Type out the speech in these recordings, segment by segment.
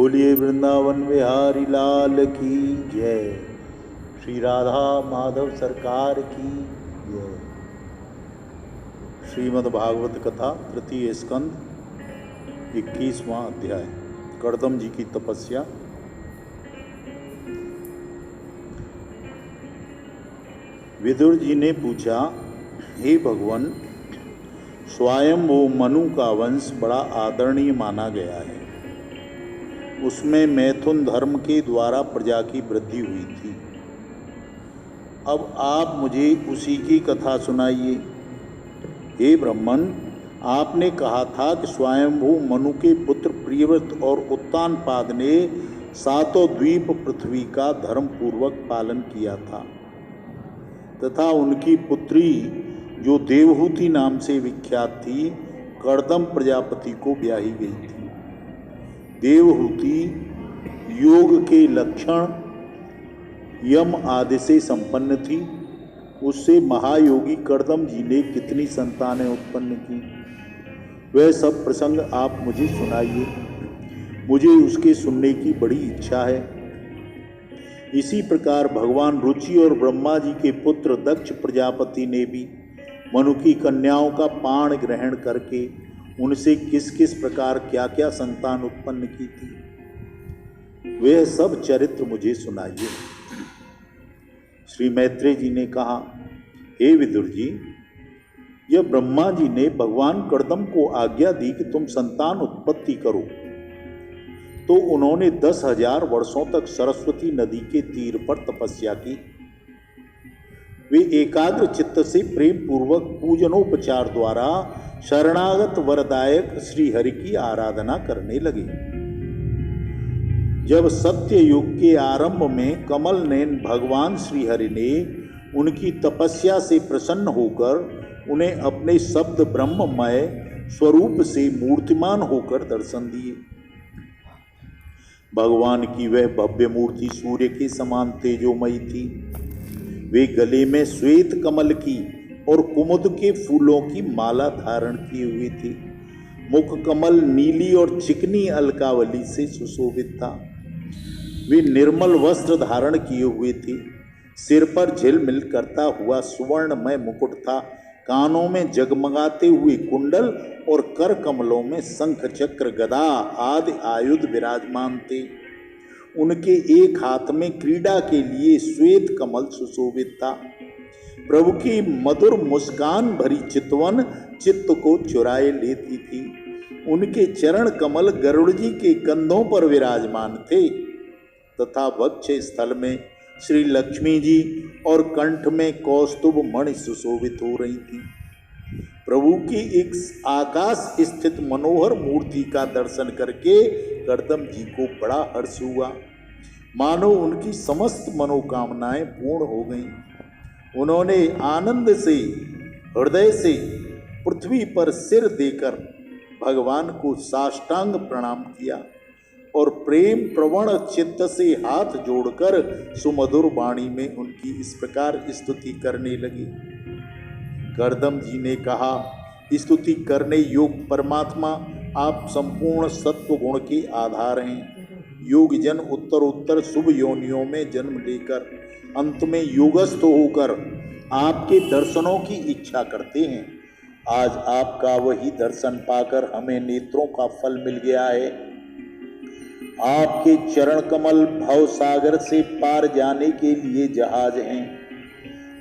बोलिए वृंदावन विहारी लाल की जय। श्री राधा माधव सरकार की जय। श्रीमद् भागवत कथा तृतीय स्कंद 21वां अध्याय। कर्दम जी की तपस्या। विदुर जी ने पूछा, हे भगवान, स्वयं वो मनु का वंश बड़ा आदरणीय माना गया है। उसमें मैथुन धर्म के द्वारा प्रजा की वृद्धि हुई थी। अब आप मुझे उसी की कथा सुनाइए। हे ब्राह्मण, आपने कहा था कि स्वयंभू मनु के पुत्र प्रियव्रत और उत्तानपाद ने सातों द्वीप पृथ्वी का धर्म पूर्वक पालन किया था तथा उनकी पुत्री जो देवहूति नाम से विख्यात थी, कर्दम प्रजापति को ब्याही गई थी। देवहूति योग के लक्षण यम आदि से संपन्न थी। उससे महायोगी कर्दम जी ने कितनी संतानें उत्पन्न की, वह सब प्रसंग आप मुझे सुनाइए। मुझे उसके सुनने की बड़ी इच्छा है। इसी प्रकार भगवान रुचि और ब्रह्मा जी के पुत्र दक्ष प्रजापति ने भी मनु की कन्याओं का पाण ग्रहण करके उनसे किस किस प्रकार क्या क्या संतान उत्पन्न की थी, वह सब चरित्र मुझे सुनाइए। श्री मैत्रेय जी ने कहा, हे विदुर जी, यह ब्रह्मा जी ने भगवान कर्दम को आज्ञा दी कि तुम संतान उत्पत्ति करो, तो उन्होंने 10,000 वर्षों तक सरस्वती नदी के तीर पर तपस्या की। वे एकाग्र चित्त से प्रेम पूर्वक पूजनोपचार द्वारा शरणागत वरदायक श्री हरि की आराधना करने लगे। जब सत्य युग के आरंभ में कमल नयन भगवान श्री हरि ने उनकी तपस्या से प्रसन्न होकर उन्हें अपने शब्द ब्रह्ममय स्वरूप से मूर्तिमान होकर दर्शन दिए। भगवान की वह भव्य मूर्ति सूर्य के समान तेजोमयी थी। वे गले में श्वेत कमल की और कुमुद के फूलों की माला धारण किए हुए थे। मुख कमल नीली और चिकनी अलकावली से सुशोभित था। वे निर्मल वस्त्र धारण किए हुए थे। सिर पर झिलमिल करता हुआ सुवर्णमय मुकुट था। कानों में जगमगाते हुए कुंडल और कर कमलों में शंख चक्र गदा आदि आयुध विराजमान थे। उनके एक हाथ में क्रीड़ा के लिए श्वेत कमल सुशोभित था। प्रभु की मधुर मुस्कान भरी चितवन चित्त को चुराए लेती थी। उनके चरण कमल गरुड़ जी के कंधों पर विराजमान थे तथा वक्ष स्थल में श्री लक्ष्मी जी और कंठ में कौस्तुभ मणि सुशोभित हो रही थी। प्रभु की एक आकाश स्थित मनोहर मूर्ति का दर्शन करके कर्दम जी को बड़ा हर्ष हुआ, मानो उनकी समस्त मनोकामनाएं पूर्ण हो गईं। उन्होंने आनंद से हृदय से पृथ्वी पर सिर देकर भगवान को साष्टांग प्रणाम किया और प्रेम प्रवण चित्त से हाथ जोड़कर सुमधुर वाणी में उनकी इस प्रकार स्तुति करने लगी। कर्दम जी ने कहा, स्तुति करने योग्य परमात्मा, आप संपूर्ण सत्व गुण के आधार हैं। योग जन उत्तर उत्तर शुभ योनियों में जन्म लेकर अंत में योगस्थ होकर आपके दर्शनों की इच्छा करते हैं। आज आपका वही दर्शन पाकर हमें नेत्रों का फल मिल गया है। आपके चरण कमल भव सागर से पार जाने के लिए जहाज हैं।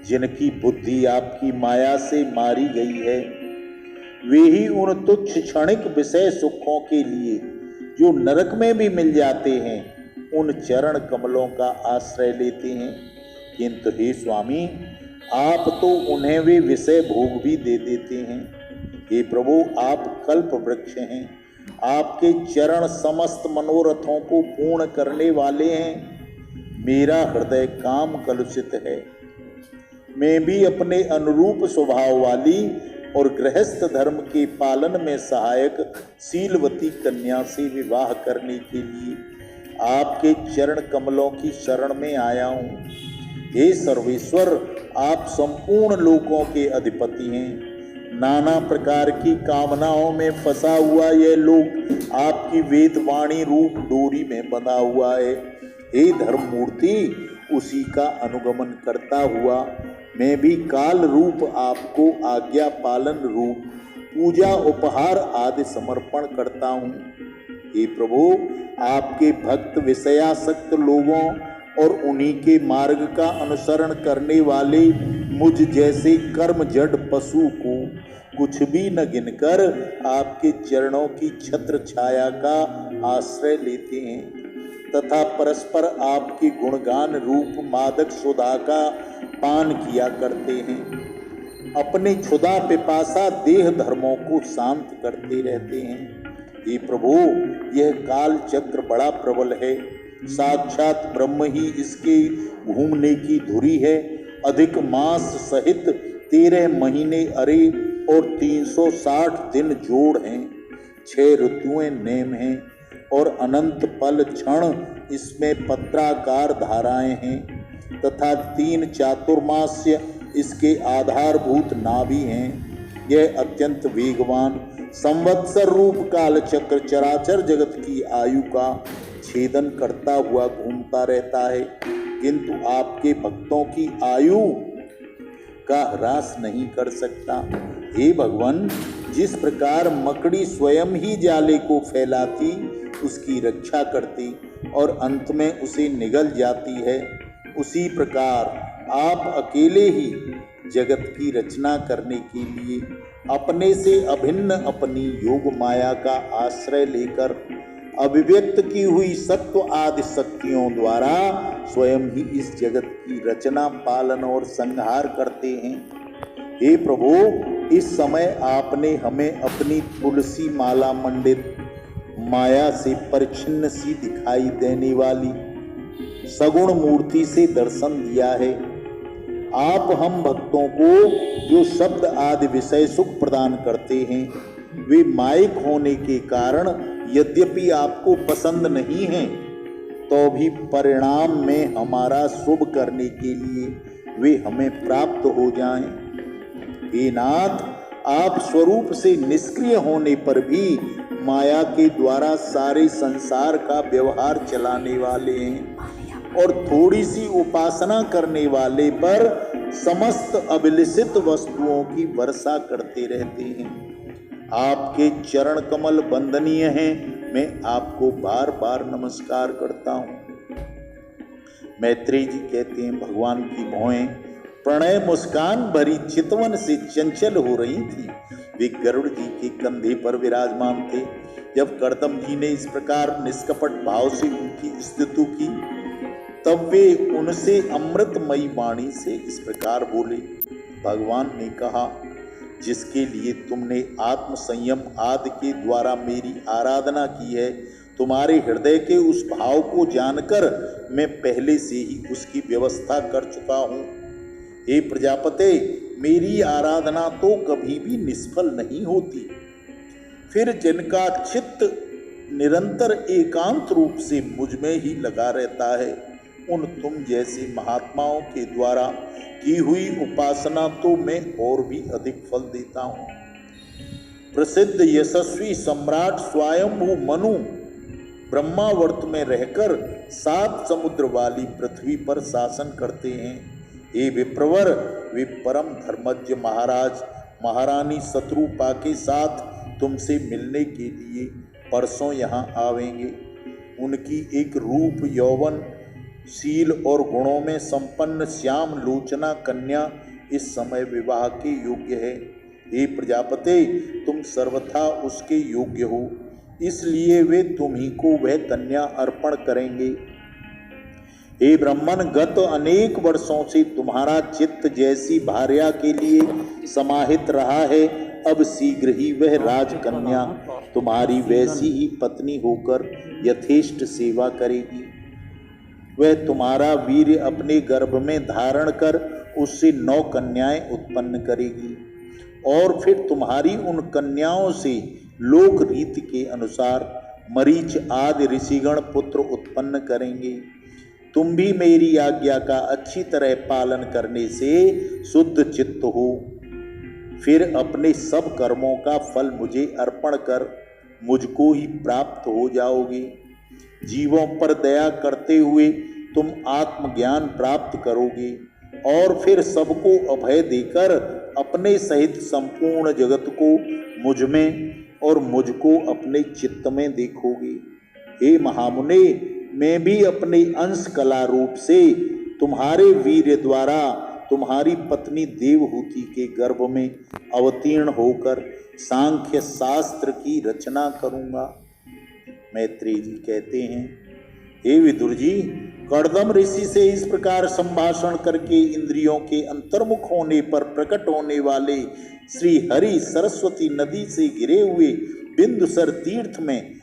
जिनकी बुद्धि आपकी माया से मारी गई है, वे ही उन तुच्छ क्षणिक विषय सुखों के लिए जो नरक में भी मिल जाते हैं, उन चरण कमलों का आश्रय लेते हैं। किंतु हे स्वामी, आप तो उन्हें वे विषय भोग भी दे देते हैं। हे प्रभु, आप कल्प वृक्ष हैं। आपके चरण समस्त मनोरथों को पूर्ण करने वाले हैं। मेरा हृदय काम कलुषित है। मैं भी अपने अनुरूप स्वभाव वाली और गृहस्थ धर्म के पालन में सहायक शीलवती कन्या से विवाह करने के लिए आपके चरण कमलों की शरण में आया हूँ। हे सर्वेश्वर, आप संपूर्ण लोकों के अधिपति हैं। नाना प्रकार की कामनाओं में फंसा हुआ यह लोक आपकी वेदवाणी रूप डोरी में बंधा हुआ है। हे धर्म मूर्ति, उसी का अनुगमन करता हुआ मैं भी काल रूप आपको आज्ञा पालन रूप पूजा उपहार आदि समर्पण करता हूँ। हे प्रभु, आपके भक्त विषयासक्त लोगों और उन्हीं के मार्ग का अनुसरण करने वाले मुझ जैसे कर्म जड़ पशु को कुछ भी न गिनकर आपके चरणों की छत्र छाया का आश्रय लेते हैं तथा परस्पर आपके गुणगान रूप मादक सुधा का पान किया करते हैं। अपने क्षुधा पिपासा देह धर्मों को शांत करते रहते हैं। हे प्रभु, यह काल चक्र बड़ा प्रबल है, साक्षात ब्रह्म ही इसके घूमने की धुरी है। अधिक मास सहित 13 महीने अरे और 360 दिन जोड़ हैं। 6 ऋतुएं नेम हैं और अनंत पल क्षण इसमें पत्राकार धाराएं हैं तथा 3 चातुर्मास्य इसके आधारभूत नाभि हैं। यह अत्यंत वेगवान संवत्सर रूप काल चक्र चराचर जगत की आयु का छेदन करता हुआ घूमता रहता है, किंतु आपके भक्तों की आयु का ह्रास नहीं कर सकता। हे भगवान, जिस प्रकार मकड़ी स्वयं ही जाले को फैलाती, उसकी रक्षा करती और अंत में उसे निगल जाती है, उसी प्रकार आप अकेले ही जगत की रचना करने के लिए अपने से अभिन्न अपनी योग माया का आश्रय लेकर अभिव्यक्त की हुई सत्व आदि शक्तियों द्वारा स्वयं ही इस जगत की रचना पालन और संहार करते हैं। हे प्रभु, इस समय आपने हमें अपनी तुलसी माला मंडित माया से परिच्छिन्न सी दिखाई देने वाली सगुण मूर्ति से दर्शन दिया है। आप हम भक्तों को जो शब्द आदि विषय सुख प्रदान करते हैं, वे मायिक होने के कारण यद्यपि आपको पसंद नहीं हैं, तो भी परिणाम में हमारा शुभ करने के लिए वे हमें प्राप्त हो जाएं। हे नाथ, आप स्वरूप से निष्क्रिय होने पर भी माया के द्वारा सारे संसार का व्यवहार चलाने वाले हैं और थोड़ी सी उपासना करने वाले पर समस्त अभिलषित वस्तुओं की वर्षा करते रहते हैं। आपके चरण कमल वंदनीय हैं, मैं आपको बार बार नमस्कार करता हूँ। मैत्रेय जी कहते हैं, भगवान की भौएं प्रणय मुस्कान भरी चितवन से चंचल हो रही थी। वे गरुड़ जी के कंधे पर विराजमान थे। जब कर्दम जी ने इस प्रकार निष्कपट भाव से उनकी स्तुति की, तब वे उनसे अमृतमयी वाणी से इस प्रकार बोले। भगवान ने कहा, जिसके लिए तुमने आत्म संयम आदि के द्वारा मेरी आराधना की है, तुम्हारे हृदय के उस भाव को जानकर मैं पहले से ही उसकी व्यवस्था कर चुका हूँ। हे प्रजापते, मेरी आराधना तो कभी भी निष्फल नहीं होती। फिर जिनका चित्त निरंतर एकांत रूप से मुझ में ही लगा रहता है, उन तुम जैसे महात्माओं के द्वारा की हुई उपासना तो मैं और भी अधिक फल देता हूँ। प्रसिद्ध यशस्वी सम्राट स्वयंभू मनु ब्रह्मावर्त में रहकर 7 समुद्र वाली पृथ्वी पर शासन करते हैं। हे विप्रवर, वे परम धर्मज्ञ महाराज महारानी शत्रुपा के साथ तुमसे मिलने के लिए परसों यहाँ आवेंगे। उनकी एक रूप यौवन शील और गुणों में संपन्न श्याम लोचना कन्या इस समय विवाह के योग्य है। हे प्रजापते, तुम सर्वथा उसके योग्य हो, इसलिए वे तुम्ही को वह कन्या अर्पण करेंगे। हे ब्राह्मण, गत अनेक वर्षों से तुम्हारा चित्त जैसी भार्या के लिए समाहित रहा है, अब शीघ्र ही वह राजकन्या तुम्हारी वैसी ही पत्नी होकर यथेष्ट सेवा करेगी। वह तुम्हारा वीर्य अपने गर्भ में धारण कर उससे 9 कन्याएं उत्पन्न करेगी और फिर तुम्हारी उन कन्याओं से लोक रीति के अनुसार मरीच आदि ऋषिगण पुत्र उत्पन्न करेंगे। तुम भी मेरी आज्ञा का अच्छी तरह पालन करने से शुद्ध चित्त हो। फिर अपने सब कर्मों का फल मुझे अर्पण कर मुझको ही प्राप्त हो जाओगे। जीवों पर दया करते हुए तुम आत्मज्ञान प्राप्त करोगे और फिर सबको अभय देकर अपने सहित संपूर्ण जगत को मुझ में और मुझको अपने चित्त में देखोगे। हे महामुने, मैं भी अपने अंश कला रूप से तुम्हारे वीर्य द्वारा तुम्हारी पत्नी देवहूति के गर्भ में अवतीर्ण होकर सांख्य शास्त्र की रचना करूंगा। मैत्रेय जी कहते हैं, हे विदुर जी, कर्दम ऋषि से इस प्रकार संभाषण करके इंद्रियों के अंतर्मुख होने पर प्रकट होने वाले श्री हरि सरस्वती नदी से घिरे हुए बिंदुसर तीर्थ में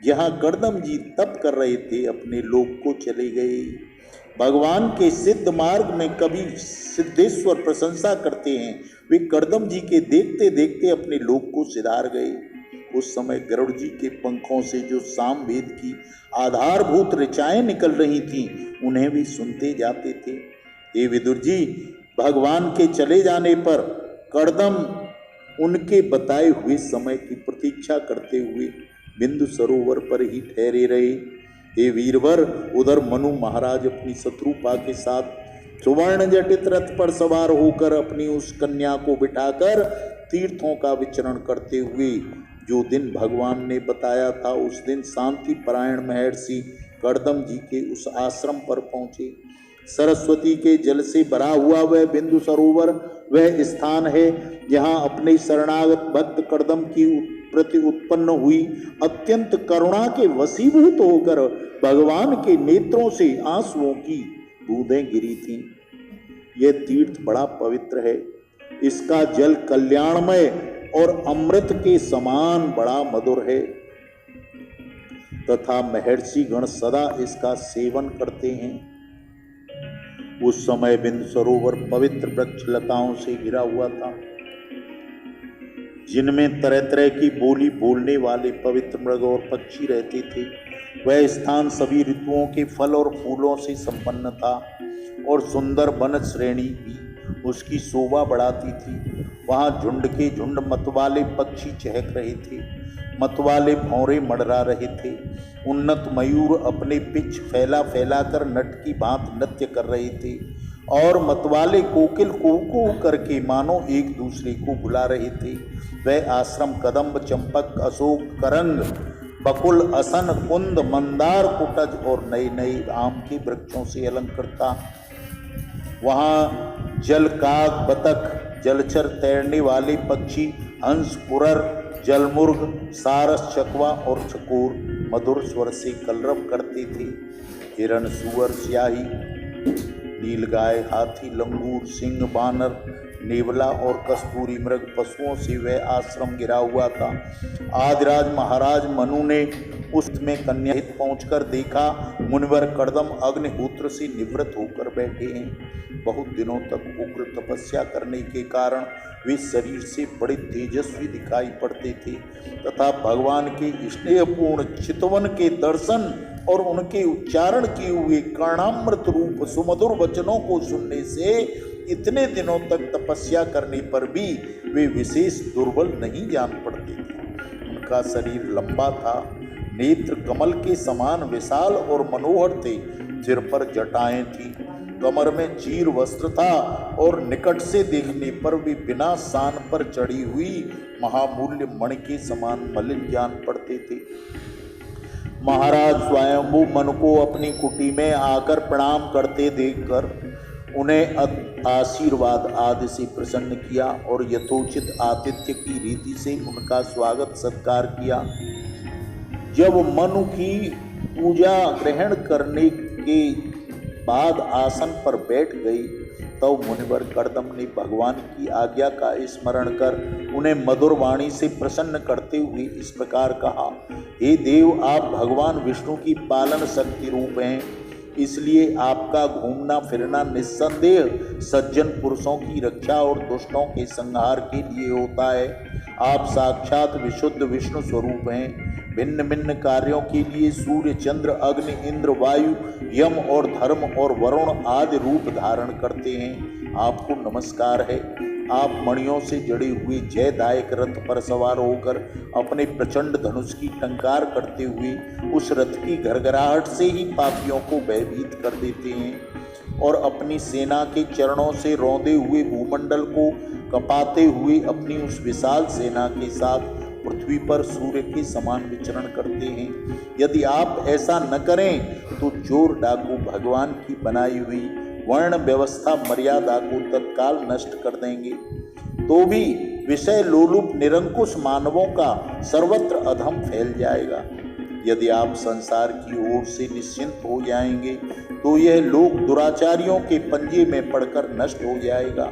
जहाँ कर्दम जी तप कर रहे थे अपने लोक को चले गए। भगवान के सिद्ध मार्ग में कभी सिद्धेश्वर प्रशंसा करते हैं, वे कर्दम जी के देखते देखते अपने लोक को सिधार गए। उस समय गरुड़ जी के पंखों से जो सामवेद की आधारभूत ऋचाएं निकल रही थीं, उन्हें भी सुनते जाते थे। हे विदुर जी, भगवान के चले जाने पर कर्दम उनके बताए हुए समय की प्रतीक्षा करते हुए बिंदु सरोवर पर ही ठहरे रहे। हे वीरवर, उधर मनु महाराज अपनी शत्रुपा के साथ सुवर्ण जटित रथ पर सवार होकर अपनी उस कन्या को बिठाकर तीर्थों का विचरण करते हुए जो दिन भगवान ने बताया था, उस दिन शांति परायण महर्षि कर्दम जी के उस आश्रम पर पहुंचे। सरस्वती के जल से भरा हुआ वह बिंदु सरोवर वह स्थान है जहां अपने शरणागत भक्त कर्दम की प्रति उत्पन्न हुई अत्यंत करुणा के वशीभूत होकर भगवान के नेत्रों से आंसुओं की बूंदें गिरी थीं। यह तीर्थ बड़ा पवित्र है, इसका जल कल्याणमय और अमृत के समान बड़ा मधुर है तथा महर्षि गण सदा इसका सेवन करते हैं। उस समय बिंदु सरोवर पवित्र वृक्ष लताओं से घिरा हुआ था, जिनमें तरह तरह की बोली बोलने वाले पवित्र मृग और पक्षी रहते थे। वह स्थान सभी ऋतुओं के फल और फूलों से संपन्न था और सुंदर वन श्रेणी भी उसकी शोभा बढ़ाती थी। वहाँ झुंड के झुंड मतवाले पक्षी चहक रहे थे, मतवाले भौरे मडरा रहे थे, उन्नत मयूर अपने पिच फैला फैला कर नट की भांति नृत्य कर रहे थे और मतवाले कोकिल कू करके मानो एक दूसरे को बुला रहे थे। वह आश्रम कदम्ब, चंपक, अशोक, करंग, बकुल, असन, कुंद, मंदार, कुटज और नए नए आम के वृक्षों से अलंकृत था। वहाँ जल काग, बतख, जलचर तैरने वाले पक्षी, हंस, कुरर, जलमुर्ग, सारस, चकवा और चकोर मधुर स्वर से कलरव करते थे। हिरण, सुअर, स्याही, नीलगाय, हाथी, लंगूर, सिंह, बानर, नेवला और कस्तूरी मृग पशुओं से वह आश्रम घिरा हुआ था। आदिराज महाराज मनु ने उस में कन्या हित पहुंचकर देखा, मुनिवर कर्दम अग्निहोत्र से निवृत्त होकर बैठे हैं। बहुत दिनों तक उग्र तपस्या करने के कारण वे शरीर से बड़े तेजस्वी दिखाई पड़ते थे तथा भगवान के स्नेहपूर्ण चितवन के दर्शन और उनके उच्चारण किए हुए कर्णामृत रूप सुमधुर वचनों को सुनने से इतने दिनों तक तपस्या करने पर भी वे विशेष दुर्बल नहीं जान पड़ते थे। उनका शरीर लंबा था, नेत्र कमल के समान विशाल और मनोहर थे, सिर पर जटाएं थी, कमर में चीर वस्त्र था और निकट से देखने पर भी बिना सान पर चढ़ी हुई महामूल्य मणि के समान मलिन जान पड़ते थे। महाराज स्वयंभू मनु को अपनी कुटी में आकर प्रणाम करते देखकर उन्हें आशीर्वाद आदि से प्रसन्न किया और यथोचित आतिथ्य की रीति से उनका स्वागत सत्कार किया। जब मनु की पूजा ग्रहण करने के बाद आसन पर बैठ गई तो मुनिवर कर्दम ने भगवान की आज्ञा का स्मरण कर उन्हें मधुर वाणी से प्रसन्न करते हुए इस प्रकार कहा, हे देव, आप भगवान विष्णु की पालन शक्ति रूप हैं, इसलिए आपका घूमना फिरना निस्संदेह सज्जन पुरुषों की रक्षा और दुष्टों के संहार के लिए होता है। आप साक्षात विशुद्ध विष्णु स्वरूप हैं। भिन्न भिन्न कार्यों के लिए सूर्य, चंद्र, अग्नि, इंद्र, वायु, यम और धर्म और वरुण आदि रूप धारण करते हैं। आपको नमस्कार है। आप मणियों से जड़े हुए जयदायक रथ पर सवार होकर अपने प्रचंड धनुष की टंकार करते हुए उस रथ की घरघराहट से ही पापियों को भयभीत कर देते हैं और अपनी सेना के चरणों से रौंदे हुए भूमंडल को कपाते हुए अपनी उस विशाल सेना के साथ पृथ्वी पर सूर्य के समान विचरण करते हैं। यदि आप ऐसा न करें तो चोर डाकू भगवान की बनाई हुई वर्ण व्यवस्था मर्यादा को तत्काल नष्ट कर देंगे। तो भी विषय लोलुप निरंकुश मानवों का सर्वत्र अधम फैल जाएगा। यदि आप संसार की ओर से निश्चिंत हो जाएंगे तो यह लोक दुराचारियों के पंजे में पड़कर नष्ट हो जाएगा।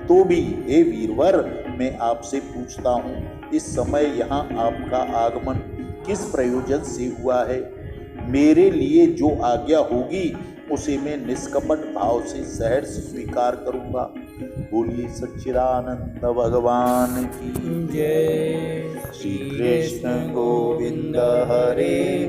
तो भी हे वीरवर, मैं आपसे पूछता हूँ, इस समय यहाँ आपका आगमन किस प्रयोजन से हुआ है? मेरे लिए जो आज्ञा होगी उसे मैं निष्कपट भाव से सहर्ष स्वीकार करूँगा। बोलिए सच्चिदानंद भगवान की जय। श्री कृष्ण गोविंद हरे